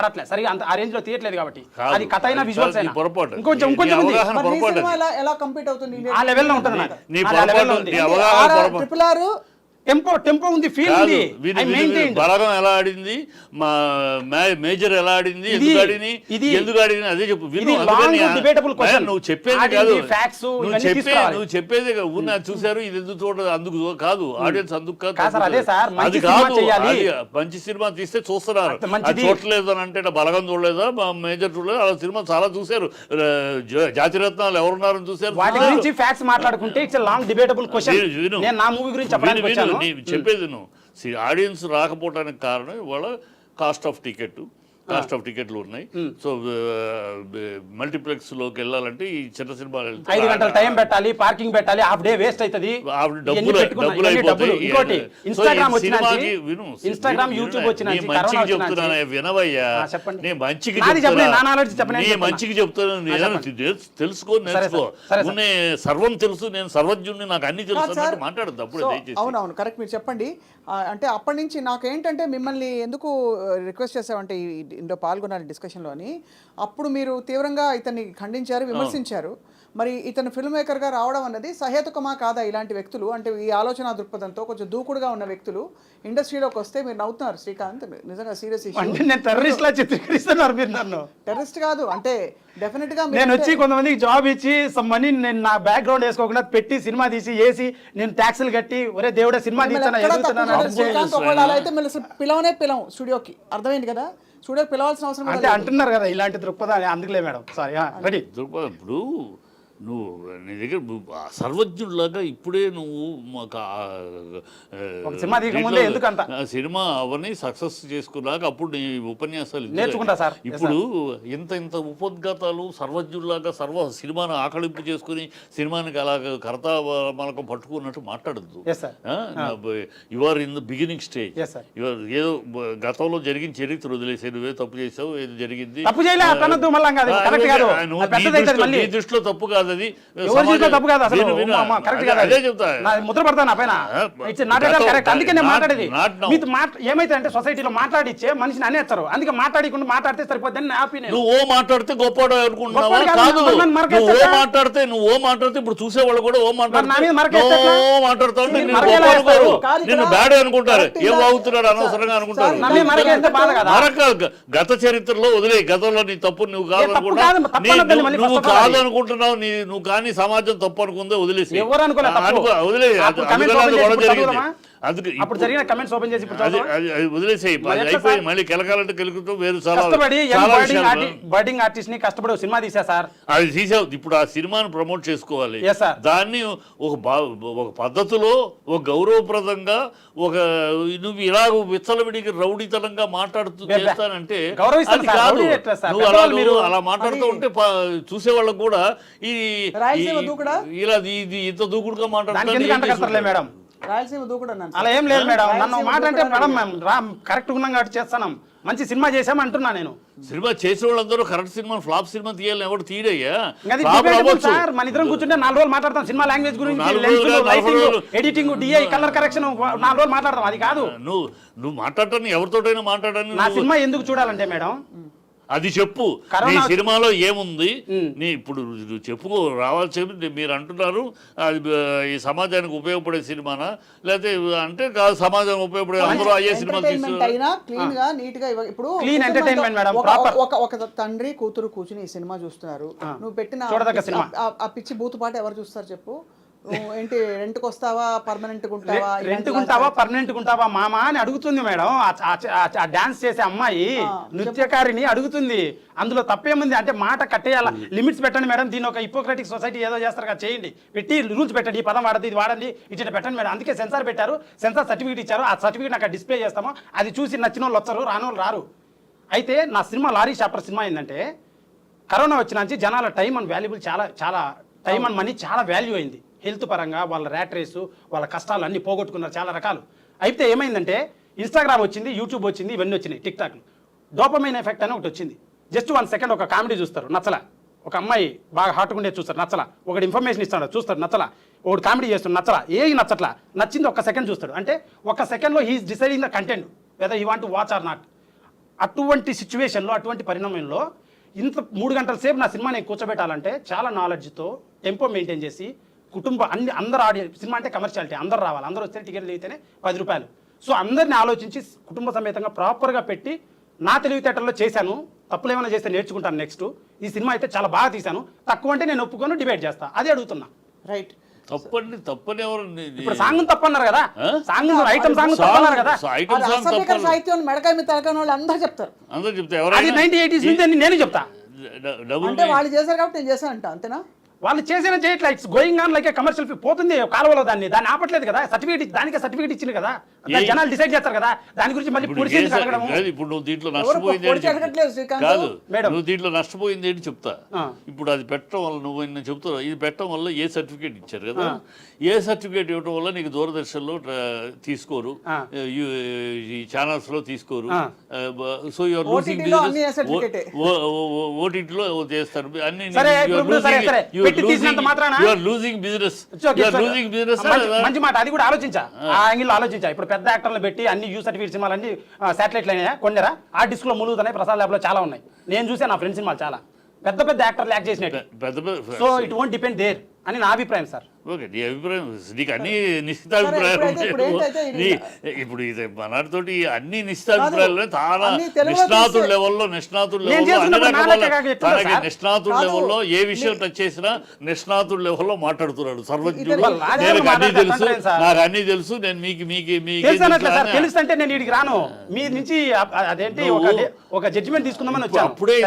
సరిగా అంత ఆ రేంజ్ లో తీయట్లేదు కాబట్టి అది కథ అయినా విజువల్స్ అయినా ఇంకొంచెం ఎలా కంప్లీట్ అవుతుంది ఆ లెవెల్ లో ఉంటుంది టెంపో ఉంది ఫీల్ ఉంది బలగం ఎలా ఆడింది మేజర్ ఎలా ఆడింది ఎందుకు ఆడింది అదే చెప్పు నువ్వు చెప్పేది కాదు నువ్వు చెప్పేది ఊరిని చూసారు ఇది ఎందుకు చూడదు అందుకు కాదు ఆడియన్స్ అందుకు కాదు అది కాదు మంచి సినిమా తీస్తే చూస్తున్నారు అది చూడలేదు అని అంటే బలగం చూడలేదా మేజర్ చూడలేదు అలా సినిమా చాలా చూసారు జాతిరత్నాలు ఎవరున్నారని చూసారు వాటి గురించి ఫ్యాక్ట్స్ మాట్లాడుకుంటే ఇట్స్ లాంగ్ డిబేటబుల్ క్వశ్చన్ నేను నా మూవీ గురించి చెప్పడానికి వచ్చాను చెప్పేది నువ్వు ఆడియన్స్ రాకపోవడానికి కారణం ఇవాళ కాస్ట్ ఆఫ్ టికెట్లు ఉన్నాయి సో మల్టీప్లెక్స్ లోకి వెళ్ళాలంటే ఈ చిన్న సినిమా 5 గంటల టైం పెట్టాలి పార్కింగ్ పెట్టాలి హాఫ్ డే వేస్ట్ అవుతుంది డబ్బులు అయిపోతాయి ఇన్స్టాగ్రామ్ యూట్యూబ్ మంచికి చెప్తున్నాను వినవయ్యా నేను మంచికి చెప్తున్నాను తెలుసుకో నేర్చుకో సర్వం తెలుసు నేను సర్వజ్ఞుడిని నాకు అన్ని తెలుసు మాట్లాడద్దు అప్పుడు అవునవును కరెక్ట్ మీరు చెప్పండి అంటే అప్పటి నుంచి నాకేంటంటే మిమ్మల్ని ఎందుకు రిక్వెస్ట్ చేసామంటే ఇందులో పాల్గొనాలి డిస్కషన్లోని అప్పుడు మీరు తీవ్రంగా ఇతన్ని ఖండించారు విమర్శించారు మరి ఇతను ఫిల్మ్ మేకర్గా రావడం అన్నది సహేతుకమా కాదా ఇలాంటి వ్యక్తులు అంటే ఈ ఆలోచన దృక్పథంతో కొంచెం దూకుడుగా ఉన్న వ్యక్తులు ఇండస్ట్రీలోకి వస్తే మీరు నవ్వుతున్నారు శ్రీకాంత్ నిజంగా సీరియస్ టెర్రరిస్ట్ కాదు అంటే డెఫినెట్ గా నేను వచ్చి కొంతమందికి జాబ్ ఇచ్చి మనీ నేను నా బ్యాక్గ్రౌండ్ వేసుకోకుండా పెట్టి సినిమా తీసి వేసి నేను ట్యాక్సులు కట్టి ఒరే దేవుడే సినిమా అయితే పిలవం స్టూడియోకి అర్థమైంది కదా స్టూడియోకి పిలవాల్సిన అవసరం అంటే అంటున్నారు కదా ఇలాంటి దృక్పథం అందుకులే మేడం సారీ రెడీ దృక్పథం ఇప్పుడు నువ్వు నీ దగ్గర సర్వజ్ఞుడిలాగా ఇప్పుడే నువ్వు సినిమా అవన్నీ సక్సెస్ చేసుకున్నాక అప్పుడు నీ ఉపన్యాసాలు నేర్చుకుంటా సార్ ఇప్పుడు ఇంత ఉపద్ఘాతాలు సర్వజ్ఞుడిలాగా సినిమాను ఆకళింపు చేసుకుని సినిమానికి అలాగ కర్తా మనకు పట్టుకున్నట్టు మాట్లాడద్దు your in the beginning stage ఏదో గతంలో జరిగిన చరిత్ర వదిలేసే నువ్వే తప్పు చేసావు ఏది జరిగింది నీ దృష్టిలో తప్పు కాదు ఏమైతే అంటే సొసైటీలో మాట్లాడిచ్చే మనిషిని అనేస్తారు అందుకే మాట్లాడకుండా మాట్లాడితే సరిపోద్దని నువ్వు మాట్లాడితే గొప్ప అనుకుంటున్నావా నువ్వు మాట్లాడితే ఇప్పుడు చూసే వాళ్ళు కూడా మాట్లాడతావు నిన్ను బ్యాడ్ అనుకుంటారు ఏం వాగుతున్నాడు అనవసరంగా అనుకుంటారు గత చరిత్రలో వదిలే గతంలో నీ తప్పు నువ్వు కాదు అనుకుంటున్నావు నువ్వు కానీ సమాజం తప్పు అనుకుందో వదిలేసి వదిలేసేయి అయిపోయి మళ్ళీ కెలకాలంటే కెలుకుతూ వేరు బడ్డింగ్ ఆర్టిస్ట్ ని కష్టపడి సినిమా తీసా సార్ అది తీసావు ఇప్పుడు ఆ సినిమాను ప్రమోట్ చేసుకోవాలి దాన్ని ఒక పద్ధతిలో ఒక గౌరవప్రదంగా నువ్వు ఇలా విచ్చలవిడికి రౌడీతనంగా మాట్లాడుతూ చేస్తానంటే అది కాదు నువ్వు అలా మాట్లాడుతూ ఉంటే చూసే వాళ్ళకు కూడా ఇలా ఇంత దూకుడుగా మాట్లాడుతున్నా మేడం రాయలసీమ దూకుడు అలా ఏం లేదు మేడం నన్ను మాట అంటే మేడం కరెక్ట్ ఉన్నాం కాబట్టి చేస్తాం మంచి సినిమా చేసామంటున్నా నేను సినిమా చేసే వాళ్ళందరూ కరెక్ట్ సినిమా ఫ్లాప్ సినిమా తీయాలని ఎవరు తీయయ్యా సార్ మన ఇద్దరం కూర్చుంటే 4 రోజులు మాట్లాడతాం సినిమా లాంగ్వేజ్ గురించి ఎడిటింగ్ డిఐ కలర్ కరెక్షన్ 4 రోజులు మాట్లాడతాం అది కాదు నువ్వు మాట్లాడటాన్ని ఎవరితోటైనా మాట్లాడని నా సినిమా ఎందుకు చూడాలంటే మేడం అది చెప్పు నీ సినిమాలో ఏముంది నీ ఇప్పుడు చెప్పుకో రావాల్సి మీరు అంటున్నారు అది ఈ సమాజానికి ఉపయోగపడే సినిమానా లేకపోతే అంటే కాదు సమాజానికి ఉపయోగపడే అందరూ అయ్యే సినిమా ఒక తండ్రి కూతురు కూర్చుని ఈ సినిమా చూస్తున్నారు నువ్వు పెట్టిన ఆ పిచ్చి బూతుపాట ఎవరు చూస్తారు చెప్పు ఏంటి రెంట్కి వస్తావా పర్మనెంట్ ఉంటావా మామా అని అడుగుతుంది మేడం ఆ డాన్స్ చేసే అమ్మాయి నృత్యకారిని అడుగుతుంది అందులో తప్పేముంది అంటే మాట కట్టేయాలా లిమిట్స్ పెట్టండి మేడం దీని ఒక హిపోక్రటిక్ సొసైటీ ఏదో చేస్తారు కదా చేయండి పెట్టి రూల్స్ పెట్టండి ఈ పదం వాడద్దు ఇది వాడండి ఇట్లా పెట్టండి మేడం అందుకే సెన్సార్ పెట్టారు సెన్సార్ సర్టిఫికేట్ ఇచ్చారు ఆ సర్టిఫికేట్ నాకు డిస్ప్లే చేస్తాము అది చూసి నచ్చిన వాళ్ళు వస్తారు రాని వాళ్ళు రారు అయితే నా సినిమా లారీ షాపర్ సినిమా ఏంటంటే కరోనా వచ్చిన నుంచి జనాల టైం అండ్ వాల్యుబుల్ చాలా టైం అండ్ మనీ చాలా వాల్యూ అయింది హెల్త్ పరంగా వాళ్ళ ర్యాట్ రేసు వాళ్ళ కష్టాలు అన్నీ పోగొట్టుకున్నారు చాలా రకాలు అయితే ఏమైందంటే ఇన్స్టాగ్రామ్ వచ్చింది యూట్యూబ్ వచ్చింది ఇవన్నీ వచ్చినాయి టిక్టాక్లు డోపమైన్ ఎఫెక్ట్ అని ఒకటి వచ్చింది జస్ట్ 1 సెకండ్ ఒక కామెడీ చూస్తారు నచ్చలా ఒక అమ్మాయి బాగా హార్ట్గా ఉండే చూస్తారు నచ్చలా ఒకటి ఇన్ఫర్మేషన్ ఇస్తాడు చూస్తారు నచ్చలా ఒకటి కామెడీ చేస్తాడు నచ్చలా నచ్చట్లా నచ్చింది 1 సెకండ్ చూస్తాడు అంటే 1 సెకండ్లో he's deciding the content whether he want to watch or not అటువంటి సిచ్యువేషన్లో, అటువంటి పరిణామంలో ఇంత 3 గంటల సేపు నా సినిమా నేను కూర్చోబెట్టాలంటే చాలా నాలెడ్జ్తో టెంపో మెయింటైన్ చేసి అందరు ఆడియన్స్, సినిమా అంటే కమర్షియాలిటీ, అందరు రావాలి, అందరూ వస్తే టికెట్లు అయితేనే 10 రూపాయలు. సో అందరిని ఆలోచించి కుటుంబ సమేతంగా ప్రాపర్గా పెట్టి నా తెలివితేటల్లో చేశాను. తప్పులు ఏమైనా చేస్తే నేర్చుకుంటాను నెక్స్ట్. ఈ సినిమా అయితే చాలా బాగా తీశాను, తక్కువ అంటే నేను ఒప్పుకొని డిబేట్ చేస్తా, అదే అడుగుతున్నా. రైట్. తప్పని ఎవరు ఇప్పుడు సాంగ్ తప్పన్నారు కదా, సాంగ్ ఐటమ్ సాంగ్ తప్పన్నారు కదా. సాహిత్యం మెడకాయ మీద తలకాయ వాళ్ళు అందరూ చెప్తారు. అందరూ చెప్తే అది 1980s నుంచి నేను చెప్తా. అంటే వాళ్ళు చేశారు కాబట్టి నేను చేశాను అంట, అంతేనా? వాళ్ళు చేసిన చేయట్లా, it's going on like a commercial పోతుంది కాలువలో. దాన్ని ఆపట్లేదు కదా, సర్టిఫికేట్ దానికే సర్టిఫికేట్ ఇచ్చింది కదా, జనాలు డిసైడ్ చేస్తారు కదా దాని గురించి. మళ్ళీ ఇప్పుడు నువ్వు దీంట్లో నష్టపోయింది కాదు, నువ్వు దీంట్లో నష్టపోయింది ఏంటి చెప్తా. ఇప్పుడు అది పెట్టడం వల్ల నువ్వు నేను చెప్తున్నా, ఇది పెట్టడం వల్ల ఏ సర్టిఫికేట్ ఇచ్చారు కదా, ఏ సర్టిఫికేట్ ఇవ్వడం వల్ల నీకు దూరదర్శన్లో తీసుకోరు, ఈ ఛానల్స్ లో తీసుకోరు. సో యువర్ లూజింగ్ బిజినెస్, ఓటీటీలో చేస్తారు అన్ని, లూజింగ్ బిజినెస్. మంచి మాట, అది కూడా ఆలోచించా, ఆ యాంగిల్ ఆలోచించా. ఇప్పుడు పెద్ద యాక్టర్లు పెట్టి అన్ని యూ సర్టిఫికేట్ సినిమాలు అన్ని శాటిలైట్లు అయినా కొన్నారా, ఆ డిస్క్ లో ములుగుతున్నాయి, ప్రసాద్ ల్యాబ్ లో చాలా ఉన్నాయి. నేను చూసా, నా ఫ్రెండ్ సినిమాలు చాలా పెద్ద పెద్ద యాక్టర్లు యాక్ట్ చేసినట్టు. So it won't depend there అని నా అభిప్రాయం సార్. ఓకే, నీ అభిప్రాయం, నీకు అన్ని నిశ్చితాభిప్రాయాలు. ఇప్పుడు ఇది మనాడితోటి అన్ని నిశ్చితాభిప్రాయాలు చాలా నిష్ణాతుల లెవెల్లో నిష్ణాతుల లెవెల్లో ఏ విషయం టచ్ చేసినా నిష్ణాతుల లెవెల్లో మాట్లాడుతున్నాడు సర్వజ్ఞుడు. నాకు అన్ని తెలుసు, నాకు అన్ని తెలుసు. నేను మీకు తెలుసు అంటే నేను ఇక్కడికి రాను, మీ నుంచి అదేంటి ఒక జడ్జిమెంట్ తీసుకుందామని వచ్చాను. అప్పుడే